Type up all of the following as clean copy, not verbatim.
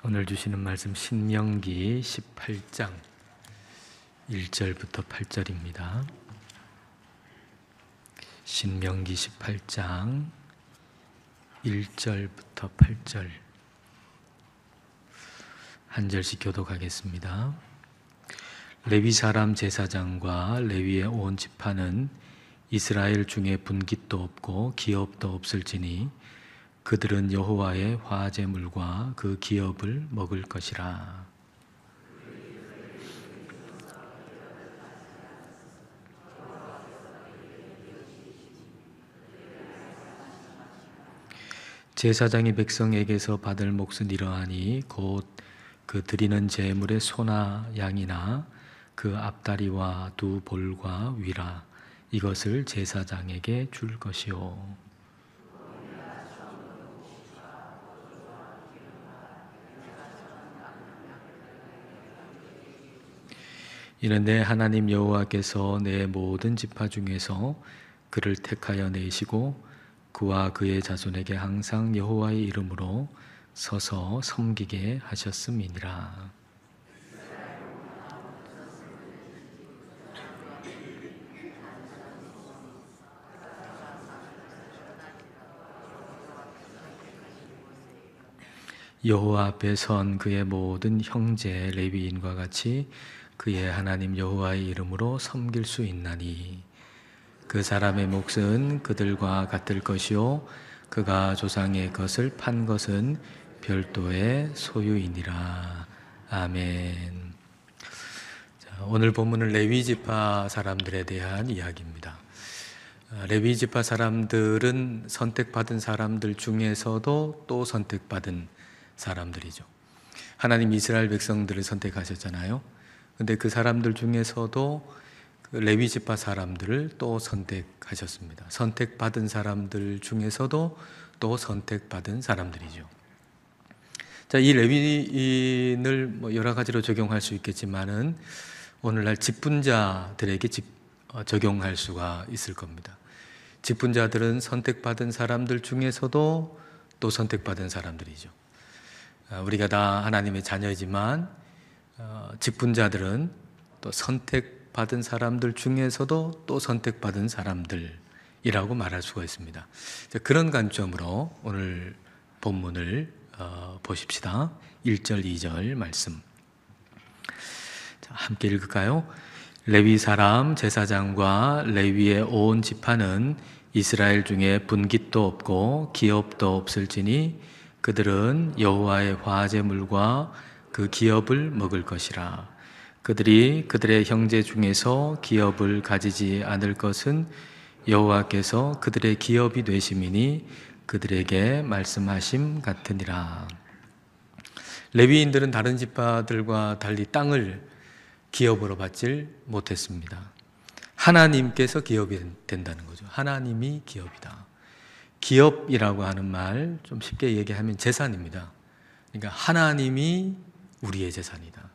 오늘 주시는 말씀 신명기 18장 1절부터 8절입니다. 신명기 18장 1절부터 8절 한 절씩 교독하겠습니다. 레위 사람 제사장과 레위의 온 지파는 이스라엘 중에 분깃도 없고 기업도 없을지니 그들은 여호와의 화제물과 그 기업을 먹을 것이라. 제사장이 백성에게서 받을 몫은 이러하니 곧 그 드리는 제물의 소나 양이나 그 앞다리와 두 볼과 위라. 이것을 제사장에게 줄 것이요. 이는 내 하나님 여호와께서 내 모든 지파 중에서 그를 택하여 내시고 그와 그의 자손에게 항상 여호와의 이름으로 서서 섬기게 하셨음이니라. 여호와 앞에 선 그의 모든 형제 레위인과 같이 그의 하나님 여호와의 이름으로 섬길 수 있나니 그 사람의 몫은 그들과 같을 것이요 그가 조상의 것을 판 것은 별도의 소유이니라. 아멘. 자, 오늘 본문은 레위 지파 사람들에 대한 이야기입니다. 레위 지파 사람들은 선택받은 사람들 중에서도 또 선택받은 사람들이죠. 하나님 이스라엘 백성들을 선택하셨잖아요. 근데 그 사람들 중에서도 그 레위 지파 사람들을 또 선택하셨습니다. 선택받은 사람들 중에서도 또 선택받은 사람들이죠. 자, 이 레위인을 여러 가지로 적용할 수 있겠지만은 오늘날 직분자들에게 적용할 수가 있을 겁니다. 직분자들은 선택받은 사람들 중에서도 또 선택받은 사람들이죠. 우리가 다 하나님의 자녀이지만 직분자들은 또 선택받은 사람들 중에서도 또 선택받은 사람들이라고 말할 수가 있습니다. 그런 관점으로 오늘 본문을 보십시다. 1절, 2절 말씀. 자, 함께 읽을까요? 레위 사람 제사장과 레위의 온 지파는 이스라엘 중에 분깃도 없고 기업도 없을지니 그들은 여호와의 화제물과 그 기업을 먹을 것이라. 그들이 그들의 형제 중에서 기업을 가지지 않을 것은 여호와께서 그들의 기업이 되심이니 그들에게 말씀하심 같으니라. 레위인들은 다른 지파들과 달리 땅을 기업으로 받질 못했습니다. 하나님께서 기업이 된다는 거죠. 하나님이 기업이다. 기업이라고 하는 말 좀 쉽게 얘기하면 재산입니다. 그러니까 하나님이 우리의 재산이다.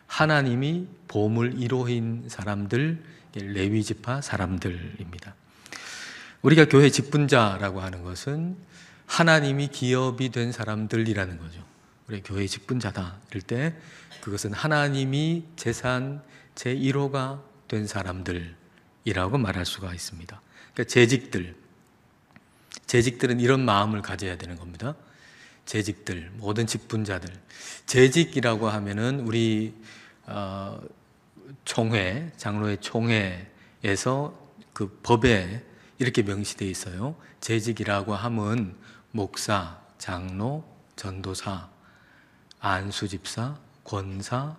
하나님이 보물 1호인 사람들, 레위 지파 사람들입니다. 우리가 교회 직분자라고 하는 것은 하나님이 기업이 된 사람들이라는 거죠. 우리 교회 직분자다 이럴 때 그것은 하나님이 재산 제1호가 된 사람들이라고 말할 수가 있습니다. 그러니까 재직들은 이런 마음을 가져야 되는 겁니다. 재직들, 모든 직분자들. 재직이라고 하면은 우리 총회, 장로회 총회에서 그 법에 이렇게 명시되어 있어요. 재직이라고 하면 목사, 장로, 전도사, 안수집사, 권사,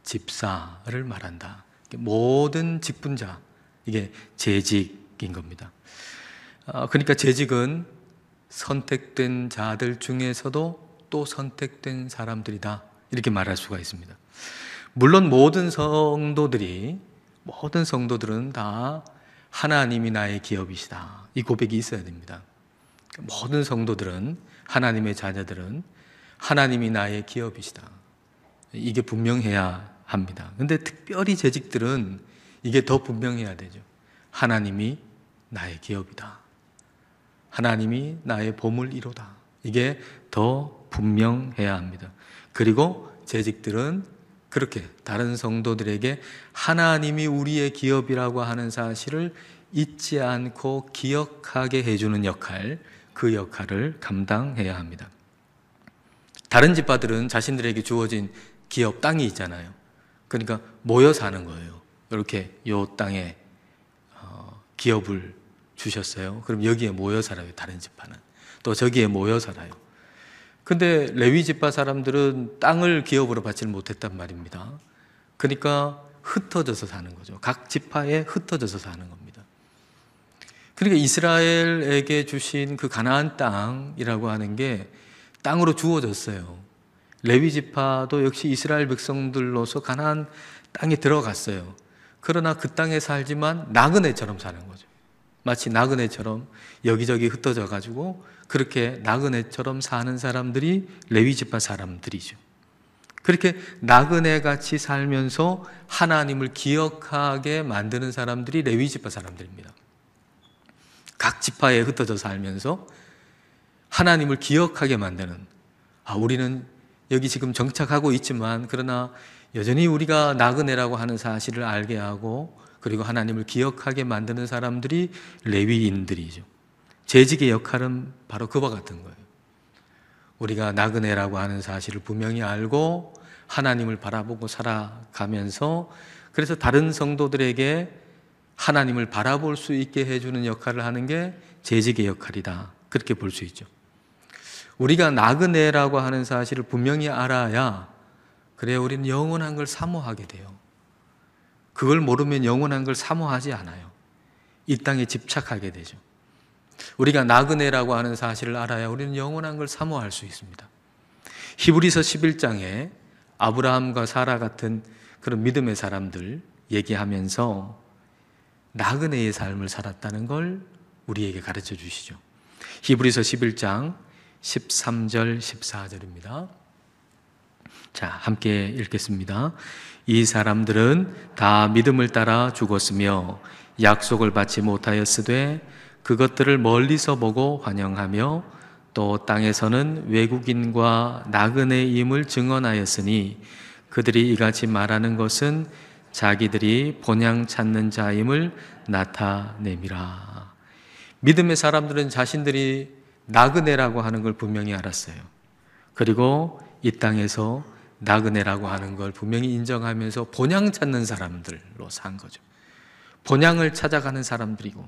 집사를 말한다. 모든 직분자, 이게 재직인 겁니다. 그러니까 재직은 선택된 자들 중에서도 또 선택된 사람들이다 이렇게 말할 수가 있습니다. 물론 모든 성도들은 다 하나님이 나의 기업이시다 이 고백이 있어야 됩니다. 모든 성도들은 하나님의 자녀들은 하나님이 나의 기업이시다 이게 분명해야 합니다. 그런데 특별히 재직들은 이게 더 분명해야 되죠. 하나님이 나의 기업이다. 하나님이 나의 보물 1호다. 이게 더 분명해야 합니다. 그리고 재직들은 그렇게 다른 성도들에게 하나님이 우리의 기업이라고 하는 사실을 잊지 않고 기억하게 해주는 역할, 그 역할을 감당해야 합니다. 다른 집파들은 자신들에게 주어진 기업 땅이 있잖아요. 그러니까 모여 사는 거예요. 이렇게 요 땅에 기업을 주셨어요. 그럼 여기에 모여 살아요. 다른 집파는 또 저기에 모여 살아요. 근데 레위 집파 사람들은 땅을 기업으로 받지를 못했단 말입니다. 그러니까 흩어져서 사는 거죠. 각 지파에 흩어져서 사는 겁니다. 그러니까 이스라엘에게 주신 그 가나안 땅이라고 하는 게 땅으로 주어졌어요. 레위 지파도 역시 이스라엘 백성들로서 가나안 땅에 들어갔어요. 그러나 그 땅에 살지만 나그네처럼 사는 거죠. 마치 나그네처럼 여기저기 흩어져 가지고 그렇게 나그네처럼 사는 사람들이 레위 지파 사람들이죠. 그렇게 나그네같이 살면서 하나님을 기억하게 만드는 사람들이 레위 지파 사람들입니다. 각 지파에 흩어져 살면서 하나님을 기억하게 만드는, 우리는 여기 지금 정착하고 있지만 그러나 여전히 우리가 나그네라고 하는 사실을 알게 하고 그리고 하나님을 기억하게 만드는 사람들이 레위인들이죠. 재직의 역할은 바로 그와 같은 거예요. 우리가 나그네라고 하는 사실을 분명히 알고 하나님을 바라보고 살아가면서 그래서 다른 성도들에게 하나님을 바라볼 수 있게 해주는 역할을 하는 게 재직의 역할이다. 그렇게 볼 수 있죠. 우리가 나그네라고 하는 사실을 분명히 알아야 그래야 우리는 영원한 걸 사모하게 돼요. 그걸 모르면 영원한 걸 사모하지 않아요. 이 땅에 집착하게 되죠. 우리가 나그네라고 하는 사실을 알아야 우리는 영원한 걸 사모할 수 있습니다. 히브리서 11장에 아브라함과 사라 같은 그런 믿음의 사람들 얘기하면서 나그네의 삶을 살았다는 걸 우리에게 가르쳐 주시죠. 히브리서 11장 13절 14절입니다. 자, 함께 읽겠습니다. 이 사람들은 다 믿음을 따라 죽었으며 약속을 받지 못하였으되 그것들을 멀리서 보고 환영하며 또 땅에서는 외국인과 나그네임을 증언하였으니 그들이 이같이 말하는 것은 자기들이 본향 찾는 자임을 나타냄이라. 믿음의 사람들은 자신들이 나그네라고 하는 걸 분명히 알았어요. 그리고 이 땅에서 나그네라고 하는 걸 분명히 인정하면서 본향 찾는 사람들로 산 거죠. 본향을 찾아가는 사람들이고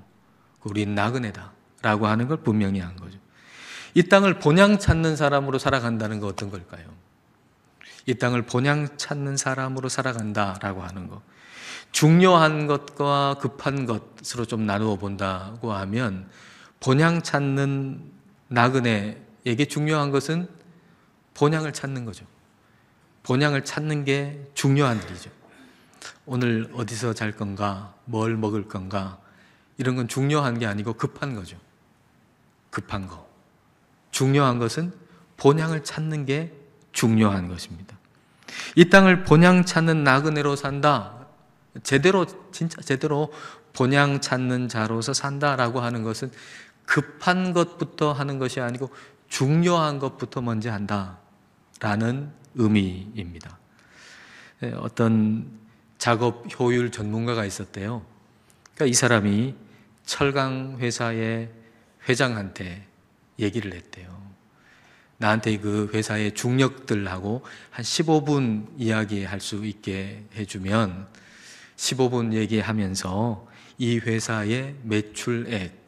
우린 나그네다라고 하는 걸 분명히 한 거죠. 이 땅을 본향 찾는 사람으로 살아간다는 건 어떤 걸까요? 이 땅을 본향 찾는 사람으로 살아간다라고 하는 것, 중요한 것과 급한 것으로 좀 나누어 본다고 하면 본향 찾는 나그네에게 중요한 것은 본향을 찾는 거죠. 본향을 찾는 게 중요한 일이죠. 오늘 어디서 잘 건가, 뭘 먹을 건가, 이런 건 중요한 게 아니고 급한 거죠. 급한 거. 중요한 것은 본향을 찾는 게 중요한 것입니다. 이 땅을 본향 찾는 나그네로 산다. 진짜 제대로 본향 찾는 자로서 산다라고 하는 것은 급한 것부터 하는 것이 아니고 중요한 것부터 먼저 한다라는 의미입니다. 어떤 작업 효율 전문가가 있었대요. 그러니까 이 사람이 철강 회사의 회장한테 얘기를 했대요. 나한테 그 회사의 중력들하고 한 15분 이야기할 수 있게 해주면 15분 얘기하면서 이 회사의 매출액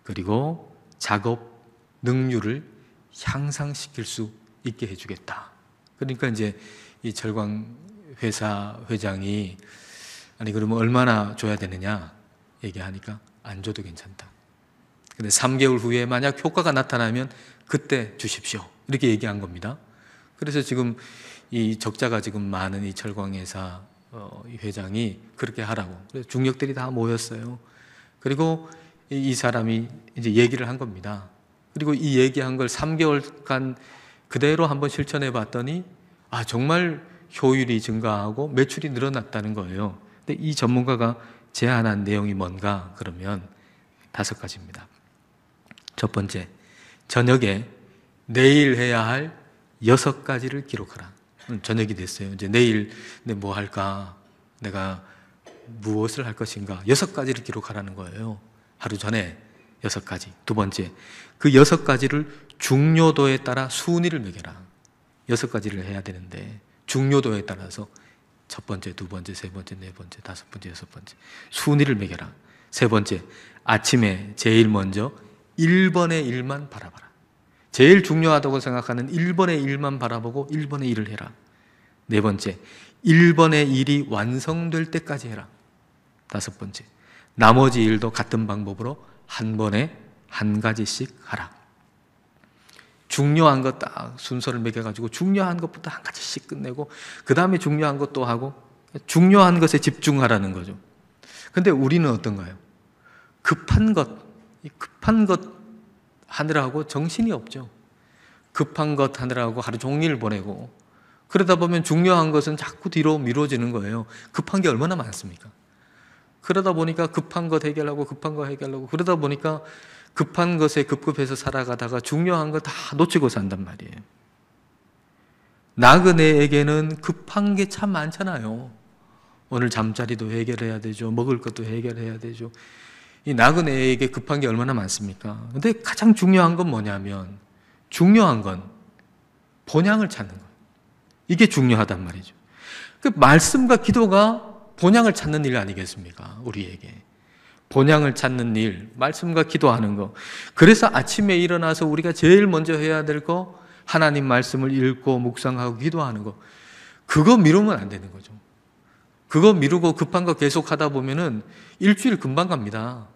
그리고 작업 능률을 향상시킬 수 있게 해주겠다. 그러니까 이제 이 철강 회사 회장이 아니 그러면 얼마나 줘야 되느냐 얘기하니까 안 줘도 괜찮다. 근데 3개월 후에 만약 효과가 나타나면 그때 주십시오. 이렇게 얘기한 겁니다. 그래서 지금 이 적자가 지금 많은 이 철강회사 회장이 그렇게 하라고. 그래서 중력들이 다 모였어요. 그리고 이 사람이 이제 얘기를 한 겁니다. 그리고 이 얘기한 걸 3개월간 그대로 한번 실천해 봤더니 정말 효율이 증가하고 매출이 늘어났다는 거예요. 근데 이 전문가가 제안한 내용이 뭔가 그러면 5가지입니다. 첫 번째, 저녁에 내일 해야 할 6가지를 기록하라. 저녁이 됐어요. 이제 내일 뭐 할까? 내가 무엇을 할 것인가? 6가지를 기록하라는 거예요. 하루 전에 6가지. 두 번째, 그 6가지를 중요도에 따라 순위를 매겨라. 6가지를 해야 되는데 중요도에 따라서 첫 번째, 두 번째, 세 번째, 네 번째, 다섯 번째, 여섯 번째 순위를 매겨라. 세 번째, 아침에 제일 먼저 1번의 일만 바라봐라. 제일 중요하다고 생각하는 1번의 일만 바라보고 1번의 일을 해라. 네 번째, 1번의 일이 완성될 때까지 해라. 다섯 번째, 나머지 일도 같은 방법으로 한 번에 한 가지씩 하라. 중요한 것 딱 순서를 매겨가지고 중요한 것부터 한 가지씩 끝내고 그 다음에 중요한 것도 하고 중요한 것에 집중하라는 거죠. 근데 우리는 어떤가요? 급한 것 하느라고 정신이 없죠. 급한 것 하느라고 하루 종일 보내고 그러다 보면 중요한 것은 자꾸 뒤로 미뤄지는 거예요. 급한 게 얼마나 많습니까? 그러다 보니까 급한 것 해결하고 급한 거 해결하고 그러다 보니까 급한 것에 급급해서 살아가다가 중요한 거 다 놓치고 산단 말이에요. 나그네에게는 급한 게 참 많잖아요. 오늘 잠자리도 해결해야 되죠. 먹을 것도 해결해야 되죠. 이 나그네에게 급한 게 얼마나 많습니까? 근데 가장 중요한 건 뭐냐면 중요한 건 본향을 찾는 거예요. 이게 중요하단 말이죠. 그 말씀과 기도가 본향을 찾는 일 아니겠습니까? 우리에게. 본향을 찾는 일, 말씀과 기도하는 거. 그래서 아침에 일어나서 우리가 제일 먼저 해야 될 거 하나님 말씀을 읽고 묵상하고 기도하는 거. 그거 미루면 안 되는 거죠. 그거 미루고 급한 거 계속 하다 보면은 일주일 금방 갑니다.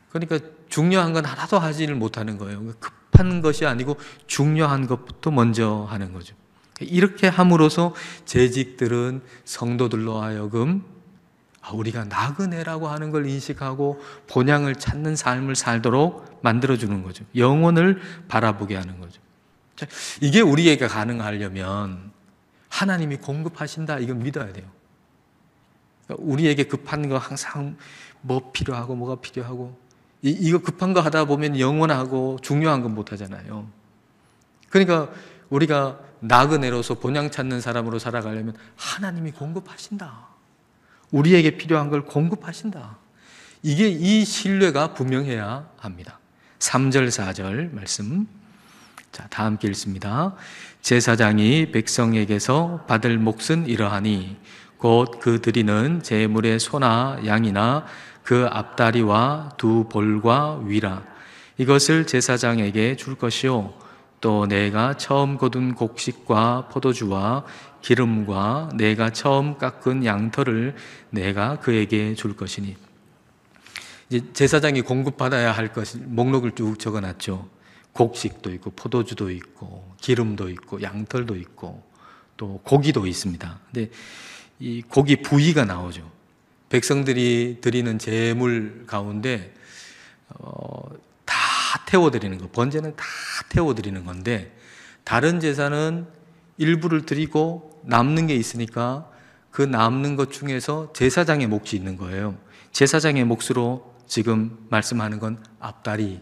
그러니까 중요한 건 하나도 하지를 못하는 거예요. 급한 것이 아니고 중요한 것부터 먼저 하는 거죠. 이렇게 함으로써 재직들은 성도들로 하여금 우리가 나그네라고 하는 걸 인식하고 본향을 찾는 삶을 살도록 만들어주는 거죠. 영혼을 바라보게 하는 거죠. 이게 우리에게 가능하려면 하나님이 공급하신다 이건 믿어야 돼요. 우리에게 급한 거 항상 뭐 필요하고 뭐가 필요하고 이거 급한 거 하다 보면 영원하고 중요한 건 못 하잖아요. 그러니까 우리가 나그네로서 본향 찾는 사람으로 살아가려면 하나님이 공급하신다. 우리에게 필요한 걸 공급하신다. 이게 이 신뢰가 분명해야 합니다. 3절 4절 말씀. 자, 다 함께 읽습니다. 제사장이 백성에게서 받을 몫은 이러하니 곧 그 드리는 제물의 소나 양이나 그 앞다리와 두 볼과 위라 이것을 제사장에게 줄 것이요 또 내가 처음 거둔 곡식과 포도주와 기름과 내가 처음 깎은 양털을 내가 그에게 줄 것이니. 이제 제사장이 공급받아야 할 것 목록을 쭉 적어놨죠. 곡식도 있고 포도주도 있고 기름도 있고 양털도 있고 또 고기도 있습니다. 근데 이 고기 부위가 나오죠. 백성들이 드리는 제물 가운데 다 태워드리는 거, 번제는 다 태워드리는 건데 다른 제사는 일부를 드리고 남는 게 있으니까 그 남는 것 중에서 제사장의 몫이 있는 거예요. 제사장의 몫으로 지금 말씀하는 건 앞다리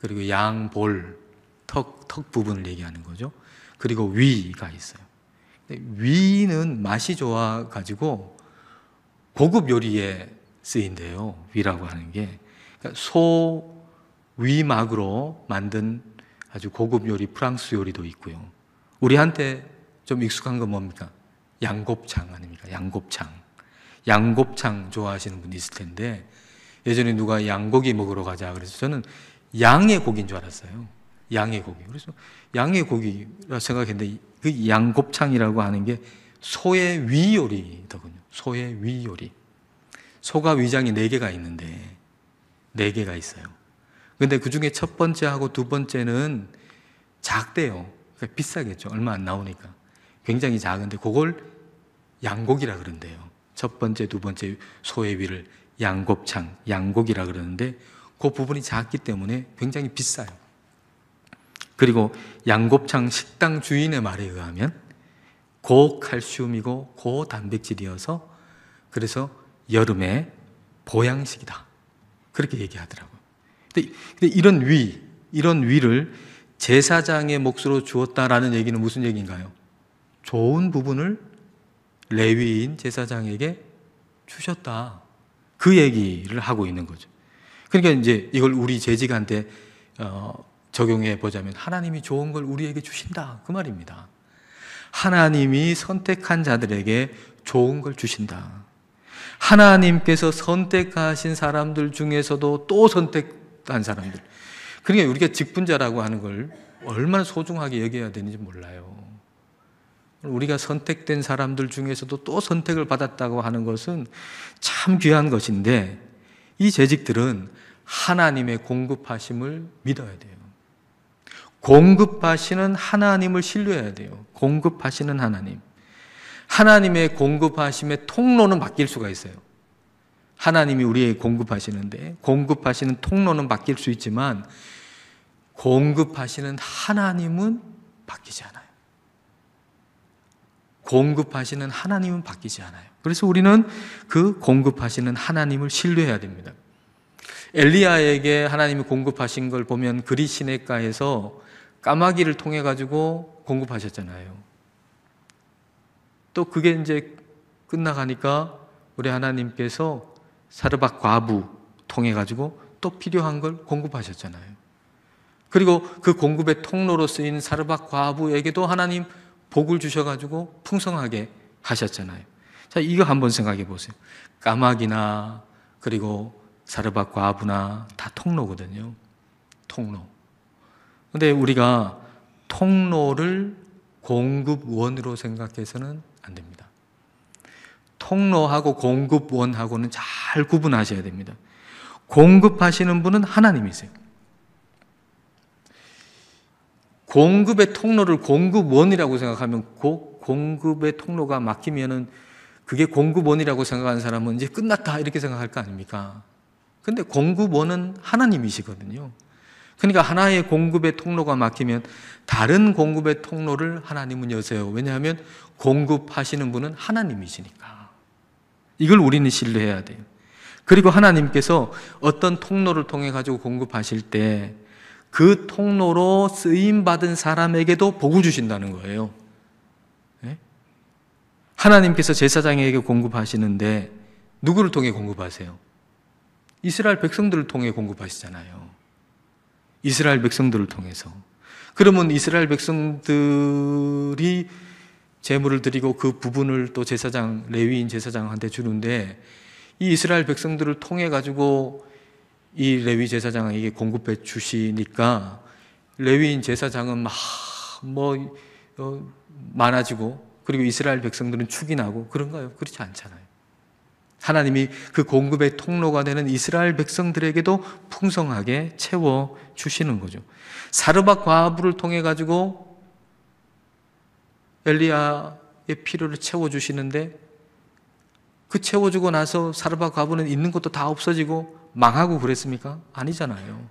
그리고 양, 볼, 턱 부분을 얘기하는 거죠. 그리고 위가 있어요. 위는 맛이 좋아가지고 고급 요리에 쓰인대요. 위라고 하는 게. 그러니까 소 위막으로 만든 아주 고급 요리, 프랑스 요리도 있고요. 우리한테 좀 익숙한 건 뭡니까? 양곱창 아닙니까? 양곱창. 양곱창 좋아하시는 분 있을 텐데 예전에 누가 양고기 먹으러 가자 그래서 저는 양의 고기인 줄 알았어요. 양의 고기. 그래서 양의 고기라 생각했는데 그 양곱창이라고 하는 게 소의 위 요리더군요. 소의 위 요리. 소가 위장이 4개가 있는데 4개가 있어요. 근데 그 중에 첫 번째하고 두 번째는 작대요. 그러니까 비싸겠죠. 얼마 안 나오니까. 굉장히 작은데 그걸 양고기라 그런대요. 첫 번째, 두 번째 소의 위를 양곱창, 양고기라 그러는데 그 부분이 작기 때문에 굉장히 비싸요. 그리고 양곱창 식당 주인의 말에 의하면 고칼슘이고 고단백질이어서 그래서 여름에 보양식이다. 그렇게 얘기하더라고요. 근데 이런 위를 제사장의 몫으로 주었다라는 얘기는 무슨 얘기인가요? 좋은 부분을 레위인 제사장에게 주셨다. 그 얘기를 하고 있는 거죠. 그러니까 이제 이걸 우리 재직한테 적용해 보자면 하나님이 좋은 걸 우리에게 주신다. 그 말입니다. 하나님이 선택한 자들에게 좋은 걸 주신다. 하나님께서 선택하신 사람들 중에서도 또 선택한 사람들. 그러니까 우리가 직분자라고 하는 걸 얼마나 소중하게 여겨야 되는지 몰라요. 우리가 선택된 사람들 중에서도 또 선택을 받았다고 하는 것은 참 귀한 것인데, 이 재직들은 하나님의 공급하심을 믿어야 돼요. 공급하시는 하나님을 신뢰해야 돼요. 공급하시는 하나님. 하나님의 공급하심의 통로는 바뀔 수가 있어요. 하나님이 우리에게 공급하시는데, 공급하시는 통로는 바뀔 수 있지만 공급하시는 하나님은 바뀌지 않아요. 공급하시는 하나님은 바뀌지 않아요. 그래서 우리는 그 공급하시는 하나님을 신뢰해야 됩니다. 엘리야에게 하나님이 공급하신 걸 보면 그리 시내가에서 까마귀를 통해 가지고 공급하셨잖아요. 또 그게 이제 끝나가니까 우리 하나님께서 사르밧 과부 통해 가지고 또 필요한 걸 공급하셨잖아요. 그리고 그 공급의 통로로 쓰인 사르밧 과부에게도 하나님 복을 주셔가지고 풍성하게 하셨잖아요. 자, 이거 한번 생각해 보세요. 까마귀나 그리고 사르밧 과부나 다 통로거든요. 통로. 근데 우리가 통로를 공급원으로 생각해서는 안 됩니다. 통로하고 공급원하고는 잘 구분하셔야 됩니다. 공급하시는 분은 하나님이세요. 공급의 통로를 공급원이라고 생각하면 공급의 통로가 막히면은 그게 공급원이라고 생각하는 사람은 이제 끝났다 이렇게 생각할 거 아닙니까? 근데 공급원은 하나님이시거든요. 그러니까 하나의 공급의 통로가 막히면 다른 공급의 통로를 하나님은 여세요. 왜냐하면 공급하시는 분은 하나님이시니까. 이걸 우리는 신뢰해야 돼요. 그리고 하나님께서 어떤 통로를 통해 가지고 공급하실 때 그 통로로 쓰임받은 사람에게도 복을 주신다는 거예요. 네? 하나님께서 제사장에게 공급하시는데 누구를 통해 공급하세요? 이스라엘 백성들을 통해 공급하시잖아요. 이스라엘 백성들을 통해서. 그러면 이스라엘 백성들이 제물을 드리고 그 부분을 또 제사장, 레위인 제사장한테 주는데 이 이스라엘 백성들을 통해 가지고 이 레위 제사장에게 공급해 주시니까 레위인 제사장은 많아지고 그리고 이스라엘 백성들은 축이 나고 그런가요? 그렇지 않잖아요. 하나님이 그 공급의 통로가 되는 이스라엘 백성들에게도 풍성하게 채워 주시는 거죠. 사르밧 과부를 통해 가지고 엘리야의 필요를 채워 주시는데 그 채워주고 나서 사르밧 과부는 있는 것도 다 없어지고 망하고 그랬습니까? 아니잖아요.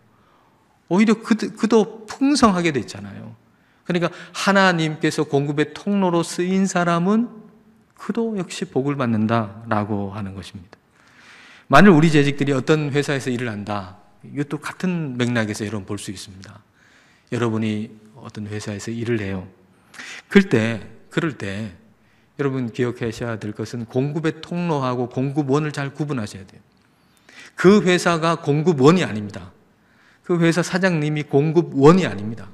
오히려 그도 풍성하게 됐잖아요. 그러니까 하나님께서 공급의 통로로 쓰인 사람은 그도 역시 복을 받는다라고 하는 것입니다. 만일 우리 재직들이 어떤 회사에서 일을 한다, 이것도 같은 맥락에서 여러분 볼 수 있습니다. 여러분이 어떤 회사에서 일을 해요. 그럴 때 여러분 기억하셔야 될 것은 공급의 통로하고 공급원을 잘 구분하셔야 돼요. 그 회사가 공급원이 아닙니다. 그 회사 사장님이 공급원이 아닙니다.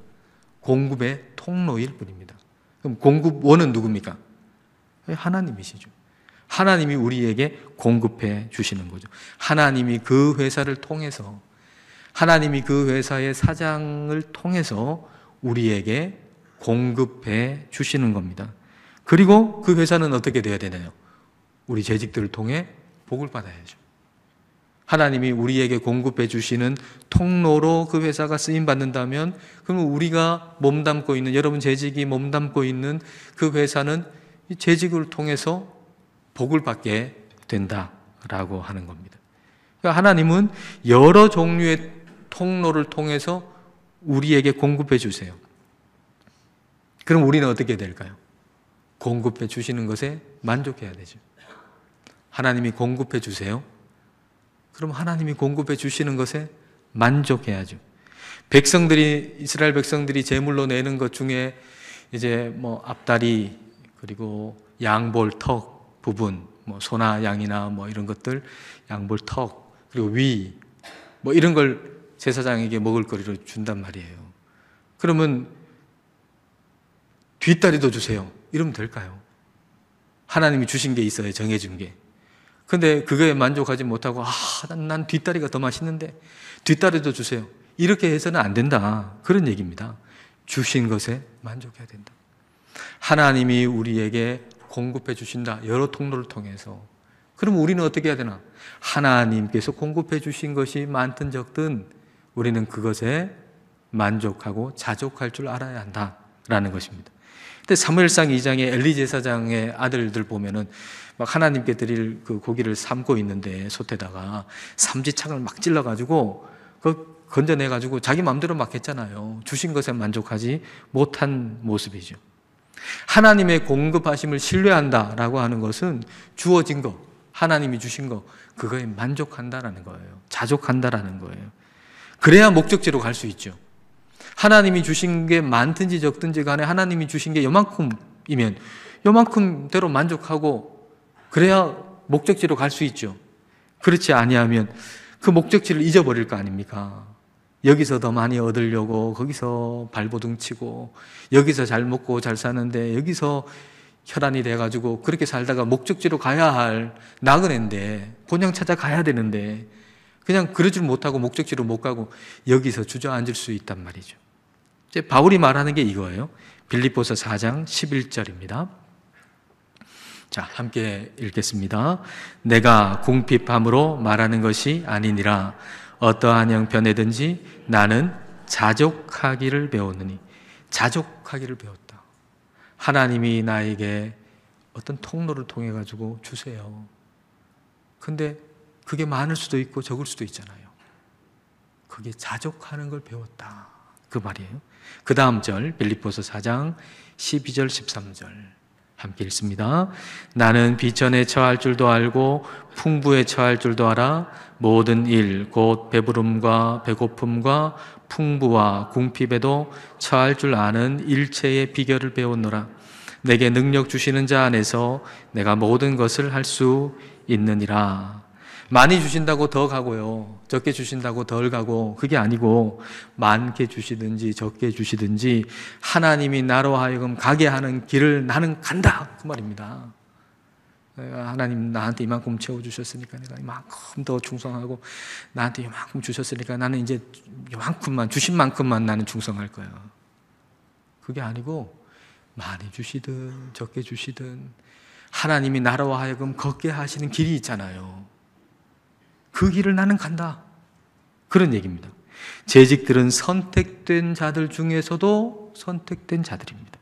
공급의 통로일 뿐입니다. 그럼 공급원은 누굽니까? 하나님이시죠. 하나님이 우리에게 공급해 주시는 거죠. 하나님이 그 회사를 통해서, 하나님이 그 회사의 사장을 통해서 우리에게 공급해 주시는 겁니다. 그리고 그 회사는 어떻게 돼야 되나요? 우리 재직들을 통해 복을 받아야죠. 하나님이 우리에게 공급해 주시는 통로로 그 회사가 쓰임받는다면 그러면 우리가 몸담고 있는, 여러분 재직이 몸담고 있는 그 회사는 이 재직을 통해서 복을 받게 된다라고 하는 겁니다. 그러니까 하나님은 여러 종류의 통로를 통해서 우리에게 공급해 주세요. 그럼 우리는 어떻게 될까요? 공급해 주시는 것에 만족해야 되죠. 하나님이 공급해 주세요. 그럼 하나님이 공급해 주시는 것에 만족해야죠. 이스라엘 백성들이 제물로 내는 것 중에 이제 뭐 앞다리, 그리고 양볼 턱 부분, 뭐 소나 양이나 뭐 이런 것들, 양볼 턱, 그리고 위, 뭐 이런 걸 제사장에게 먹을 거리로 준단 말이에요. 그러면 뒷다리도 주세요, 이러면 될까요? 하나님이 주신 게 있어요, 정해준 게. 근데 그거에 만족하지 못하고, 난 뒷다리가 더 맛있는데 뒷다리도 주세요, 이렇게 해서는 안 된다, 그런 얘기입니다. 주신 것에 만족해야 된다. 하나님이 우리에게 공급해 주신다, 여러 통로를 통해서. 그럼 우리는 어떻게 해야 되나? 하나님께서 공급해 주신 것이 많든 적든 우리는 그것에 만족하고 자족할 줄 알아야 한다라는 것입니다. 근데 사무엘상 2장에 엘리 제사장의 아들들 보면은 막 하나님께 드릴 그 고기를 삶고 있는데 솥에다가 삼지창을 막 찔러가지고 그 건져내가지고 자기 마음대로 막 했잖아요. 주신 것에 만족하지 못한 모습이죠. 하나님의 공급하심을 신뢰한다라고 하는 것은 주어진 거, 하나님이 주신 거, 그거에 만족한다라는 거예요. 자족한다라는 거예요. 그래야 목적지로 갈 수 있죠. 하나님이 주신 게 많든지 적든지 간에 하나님이 주신 게 요만큼이면 요만큼대로 만족하고 그래야 목적지로 갈 수 있죠. 그렇지 아니하면 그 목적지를 잊어버릴 거 아닙니까? 여기서 더 많이 얻으려고 거기서 발버둥 치고, 여기서 잘 먹고 잘 사는데 여기서 혈안이 돼가지고 그렇게 살다가 목적지로 가야 할 나그네인데, 본향 찾아 가야 되는데 그냥 그러질 못하고 목적지로 못 가고 여기서 주저앉을 수 있단 말이죠. 이제 바울이 말하는 게 이거예요. 빌립보서 4장 11절입니다. 자, 함께 읽겠습니다. 내가 궁핍함으로 말하는 것이 아니니라. 어떠한 형편에든지 나는 자족하기를 배웠느니. 자족하기를 배웠다. 하나님이 나에게 어떤 통로를 통해 가지고 주세요. 근데 그게 많을 수도 있고 적을 수도 있잖아요. 그게 자족하는 걸 배웠다, 그 말이에요. 그 다음 절, 빌립보서 4장 12절 13절 함께 읽습니다. 나는 비천에 처할 줄도 알고 풍부에 처할 줄도 알아. 모든 일 곧 배부름과 배고픔과 풍부와 궁핍에도 처할 줄 아는 일체의 비결을 배웠노라. 내게 능력 주시는 자 안에서 내가 모든 것을 할 수 있느니라. 많이 주신다고 더 가고요, 적게 주신다고 덜 가고, 그게 아니고 많게 주시든지 적게 주시든지 하나님이 나로 하여금 가게 하는 길을 나는 간다, 그 말입니다. 하나님 나한테 이만큼 채워주셨으니까 내가 이만큼 더 충성하고, 나한테 이만큼 주셨으니까 나는 이제 이만큼만, 주신 만큼만 나는 충성할 거야. 그게 아니고 많이 주시든 적게 주시든 하나님이 나로 하여금 걷게 하시는 길이 있잖아요. 그 길을 나는 간다, 그런 얘기입니다. 재직들은 선택된 자들 중에서도 선택된 자들입니다.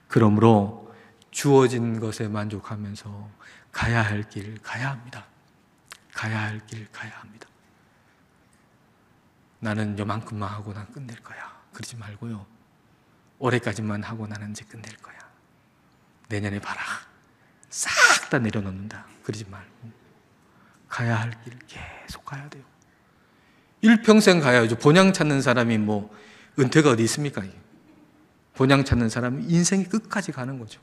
그러므로 주어진 것에 만족하면서 가야 할 길 가야 합니다. 가야 할 길 가야 합니다. 나는 요만큼만 하고 난 끝낼 거야, 그러지 말고요. 올해까지만 하고 나는 이제 끝낼 거야. 내년에 봐라, 싹 다 내려놓는다, 그러지 말고 가야 할 길 계속 가야 돼요. 일평생 가야죠. 본향 찾는 사람이 뭐 은퇴가 어디 있습니까? 본향 찾는 사람은 인생이 끝까지 가는 거죠.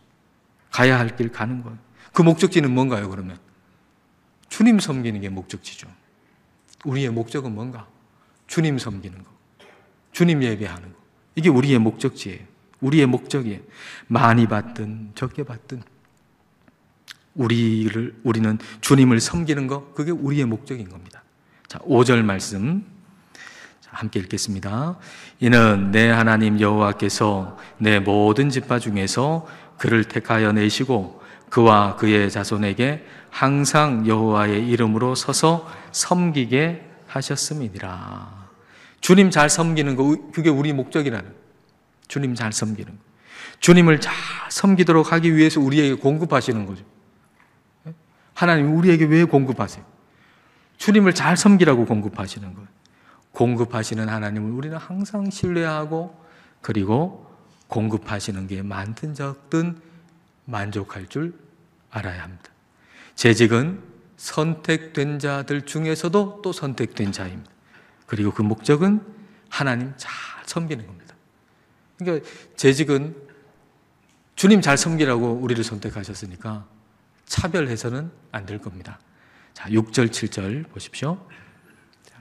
가야 할 길 가는 거예요. 그 목적지는 뭔가요, 그러면? 주님 섬기는 게 목적지죠. 우리의 목적은 뭔가? 주님 섬기는 거, 주님 예배하는 거. 이게 우리의 목적지예요. 우리의 목적이에요. 많이 받든 적게 받든 우리는 주님을 섬기는 거, 그게 우리의 목적인 겁니다. 자, 5절 말씀 함께 읽겠습니다. 이는 내 하나님 여호와께서 내 모든 지파 중에서 그를 택하여 내시고 그와 그의 자손에게 항상 여호와의 이름으로 서서 섬기게 하셨음이니라. 주님 잘 섬기는 거, 그게 우리 목적이라는, 주님 잘 섬기는 거. 주님을 잘 섬기도록 하기 위해서 우리에게 공급하시는 거죠. 하나님 우리에게 왜 공급하세요? 주님을 잘 섬기라고 공급하시는 거예요. 공급하시는 하나님을 우리는 항상 신뢰하고, 그리고 공급하시는 게 많든 적든 만족할 줄 알아야 합니다. 재직은 선택된 자들 중에서도 또 선택된 자입니다. 그리고 그 목적은 하나님 잘 섬기는 겁니다. 그러니까 재직은 주님 잘 섬기라고 우리를 선택하셨으니까 차별해서는 안 될 겁니다. 자, 6절, 7절 보십시오.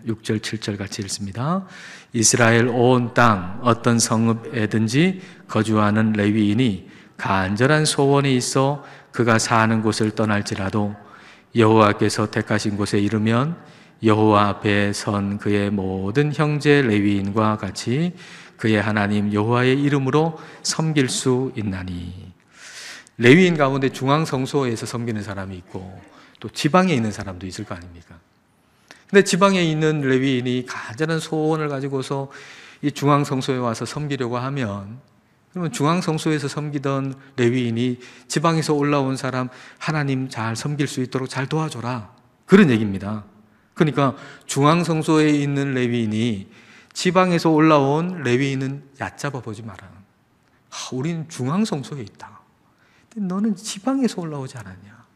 6절, 7절 같이 읽습니다. 이스라엘 온 땅 어떤 성읍에든지 거주하는 레위인이 간절한 소원이 있어 그가 사는 곳을 떠날지라도 여호와께서 택하신 곳에 이르면 여호와 앞에 선 그의 모든 형제 레위인과 같이 그의 하나님 여호와의 이름으로 섬길 수 있나니. 레위인 가운데 중앙성소에서 섬기는 사람이 있고 또 지방에 있는 사람도 있을 거 아닙니까? 근데 지방에 있는 레위인이 간절한 소원을 가지고서 이 중앙성소에 와서 섬기려고 하면, 그러면 중앙성소에서 섬기던 레위인이 지방에서 올라온 사람 하나님 잘 섬길 수 있도록 잘 도와줘라, 그런 얘기입니다. 그러니까 중앙성소에 있는 레위인이 지방에서 올라온 레위인은 얕잡아 보지 마라. 우리는 중앙성소에 있다. 근데 너는 지방에서 올라오지 않았냐.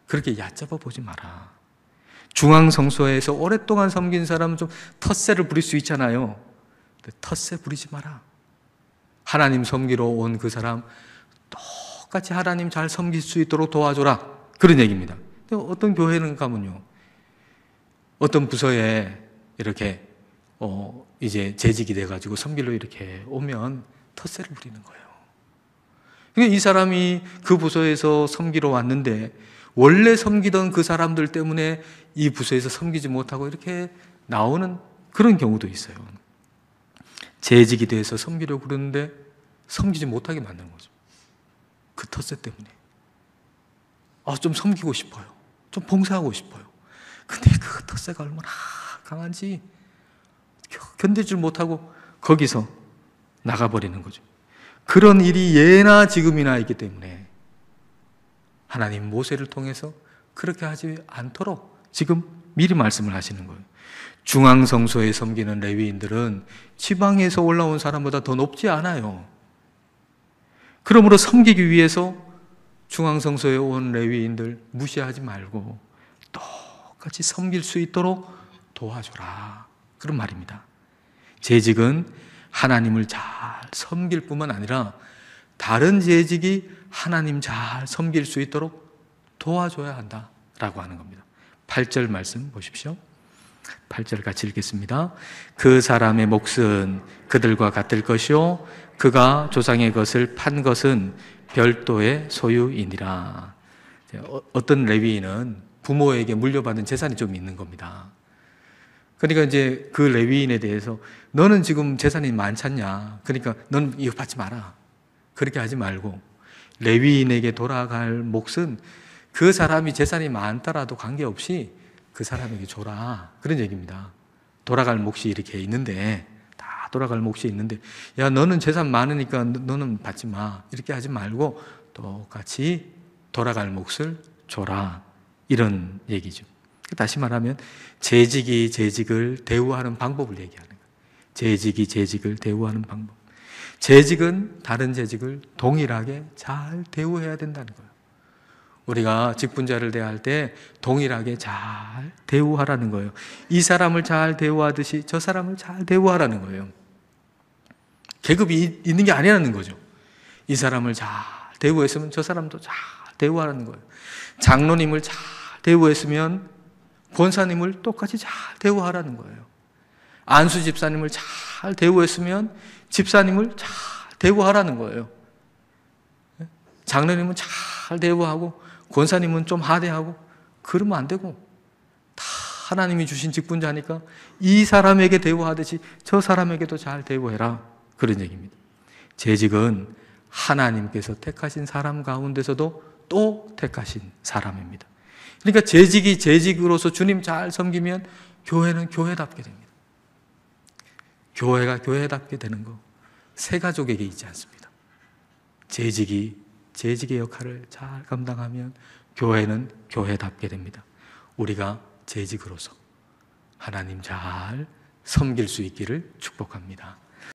그렇게 얕잡아 보지 마라. 중앙성소에서 오랫동안 섬긴 사람은 좀 텃세를 부릴 수 있잖아요. 근데 텃세 부리지 마라. 하나님 섬기러 온 그 사람 똑같이 하나님 잘 섬길 수 있도록 도와줘라, 그런 얘기입니다. 근데 어떤 교회는 가면요, 어떤 부서에 이렇게 이제 재직이 돼가지고 섬기러 이렇게 오면 텃세를 부리는 거예요. 그러니까 이 사람이 그 부서에서 섬기러 왔는데 원래 섬기던 그 사람들 때문에 이 부서에서 섬기지 못하고 이렇게 나오는 그런 경우도 있어요. 재직이 돼서 섬기려고 그러는데 섬기지 못하게 만드는 거죠. 그 텃세 때문에. 좀 섬기고 싶어요. 좀 봉사하고 싶어요. 근데 그 텃세가 얼마나 강한지 견디질 못하고 거기서 나가버리는 거죠. 그런 일이 예나 지금이나 있기 때문에 하나님 모세를 통해서 그렇게 하지 않도록 지금 미리 말씀을 하시는 거예요. 중앙성소에 섬기는 레위인들은 지방에서 올라온 사람보다 더 높지 않아요. 그러므로 섬기기 위해서 중앙성소에 온 레위인들 무시하지 말고 똑같이 섬길 수 있도록 도와줘라, 그런 말입니다. 재직은 하나님을 잘 섬길 뿐만 아니라 다른 재직이 하나님 잘 섬길 수 있도록 도와줘야 한다라고 하는 겁니다. 8절 말씀 보십시오. 8절 같이 읽겠습니다. 그 사람의 몫은 그들과 같을 것이요 그가 조상의 것을 판 것은 별도의 소유이니라. 어떤 레위인은 부모에게 물려받은 재산이 좀 있는 겁니다. 그러니까 이제 그 레위인에 대해서 너는 지금 재산이 많잖냐, 그러니까 넌 이거 받지 마라, 그렇게 하지 말고 레위인에게 돌아갈 몫은 그 사람이 재산이 많더라도 관계없이 그 사람에게 줘라, 그런 얘기입니다. 돌아갈 몫이 이렇게 있는데, 다 돌아갈 몫이 있는데, 야 너는 재산 많으니까 너는 받지 마, 이렇게 하지 말고 똑같이 돌아갈 몫을 줘라, 이런 얘기죠. 다시 말하면 재직이 재직을 대우하는 방법을 얘기하는 거예요. 재직이 재직을 대우하는 방법. 재직은 다른 재직을 동일하게 잘 대우해야 된다는 거예요. 우리가 직분자를 대할 때 동일하게 잘 대우하라는 거예요. 이 사람을 잘 대우하듯이 저 사람을 잘 대우하라는 거예요. 계급이 있는 게 아니라는 거죠. 이 사람을 잘 대우했으면 저 사람도 잘 대우하라는 거예요. 장로님을 잘 대우했으면 권사님을 똑같이 잘 대우하라는 거예요. 안수 집사님을 잘 대우했으면 집사님을 잘 대우하라는 거예요. 장로님은 잘 대우하고 권사님은 좀 하대하고 그러면 안 되고, 다 하나님이 주신 직분자니까 이 사람에게 대우하듯이 저 사람에게도 잘 대우해라, 그런 얘기입니다. 재직은 하나님께서 택하신 사람 가운데서도 또 택하신 사람입니다. 그러니까 재직이 재직으로서 주님 잘 섬기면 교회는 교회답게 됩니다. 교회가 교회답게 되는 거 새 가족에게 있지 않습니다. 재직이 재직의 역할을 잘 감당하면 교회는 교회답게 됩니다. 우리가 재직으로서 하나님 잘 섬길 수 있기를 축복합니다.